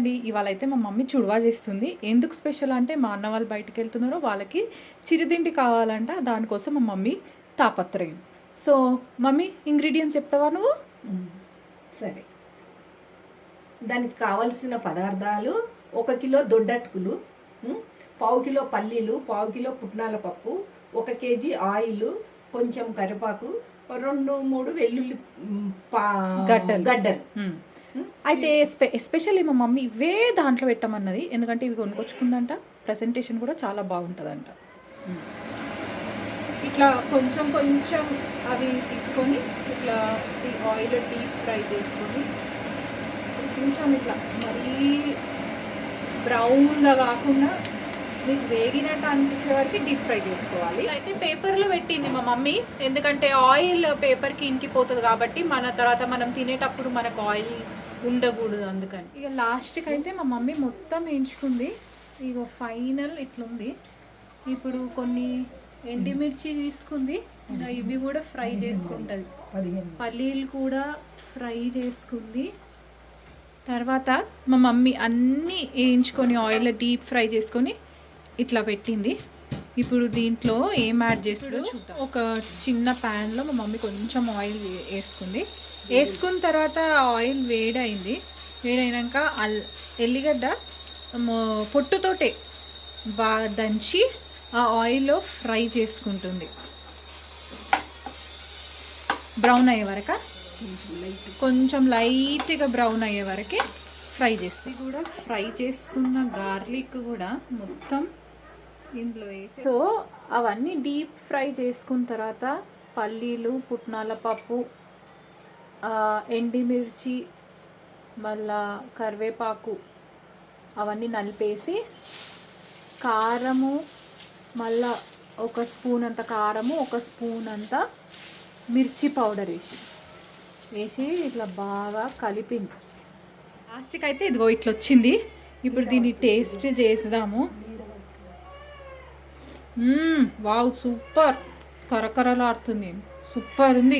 అండి. ఇవాళ అయితే మా మమ్మీ చుడవా చేస్తుంది. ఎందుకు స్పెషల్ అంటే మా అన్న వాళ్ళు బయటికి వెళ్తున్నారో వాళ్ళకి చిరుతిండి కావాలంట. దానికోసం మా మమ్మీ తాపత్రయం. సో మమ్మీ ఇంగ్రీడియంట్స్ చెప్తావా నువ్వు? సరే, దానికి కావలసిన పదార్థాలు 1 కిలో దొడ్డట్టుకులు, 1/2 కిలో పల్లీలు, 1/2 కిలో పుట్నాల పప్పు, 1 కేజీ ఆయిల్, కొంచెం కరివేపాకు, 2-3 వెల్లుల్లి గడ్డలు. అయితే ఎస్పెషల్లీ మా మమ్మీ ఇవే దాంట్లో పెట్టమన్నది, ఎందుకంటే ఇవి కొనుక్కొచ్చుకుందంట. ప్రజెంటేషన్ కూడా చాలా బాగుంటుందంట. ఇట్లా కొంచెం కొంచెం అవి తీసుకొని ఇట్లా ఆయిల్ డీప్ ఫ్రై చేసుకొని కొంచెం ఇట్లా మరీ బ్రౌన్గా కాకుండా మీకు వేగినట్టు అనిపించే వరకు డీప్ ఫ్రై చేసుకోవాలి. అయితే పేపర్లో పెట్టింది మా మమ్మీ, ఎందుకంటే ఆయిల్ పేపర్కి ఇంకిపోతుంది కాబట్టి మన తర్వాత మనం తినేటప్పుడు మనకు ఆయిల్ ఉండకూడదు, అందుకని. ఇక లాస్ట్కి అయితే మా మమ్మీ మొత్తం వేయించుకుంది. ఇక ఫైనల్ ఇట్లుంది. ఇప్పుడు కొన్ని ఎండుమిర్చి తీసుకుంది, ఇంకా ఇవి కూడా ఫ్రై చేసుకుంటుంది. పల్లీలు కూడా ఫ్రై చేసుకుంది. తర్వాత మా మమ్మీ అన్నీ వేయించుకొని ఆయిల్లో డీప్ ఫ్రై చేసుకొని ఇట్లా పెట్టింది. ఇప్పుడు దీంట్లో ఏం యాడ్ చేస్తుందో చూద్దాం. ఒక చిన్న ప్యాన్లో మా మమ్మీ కొంచెం ఆయిల్ వేసుకుంది. వేసుకున్న తర్వాత ఆయిల్ వేడైంది. వేడైనాక ఎల్లిగడ్డ పొట్టుతోటే బాగా దంచి ఆ ఆయిల్లో ఫ్రై చేసుకుంటుంది. బ్రౌన్ అయ్యే వరకు, కొంచెం లైట్గా బ్రౌన్ అయ్యే వరకు ఫ్రై చేస్తే కూడా ఫ్రై చేసుకున్న గార్లిక్ కూడా మొత్తం ఇందులో వేసి, సో అవన్నీ డీప్ ఫ్రై చేసుకున్న తర్వాత పల్లీలు, పుట్నాల పప్పు, ఎండిమిర్చి, మళ్ళా కరివేపాకు అవన్నీ నలిపేసి కారము, మళ్ళా 1 స్పూన్ అంత కారము, 1 స్పూన్ అంత మిర్చి పౌడర్ వేసి ఇట్లా బాగా కలిపింది. లాస్ట్కి అయితే ఇదిగో ఇట్లా వచ్చింది. ఇప్పుడు దీన్ని టేస్ట్ చేద్దాము. వావ్, సూపర్, కరకరలాడుతుంది, సూపర్ ఉంది.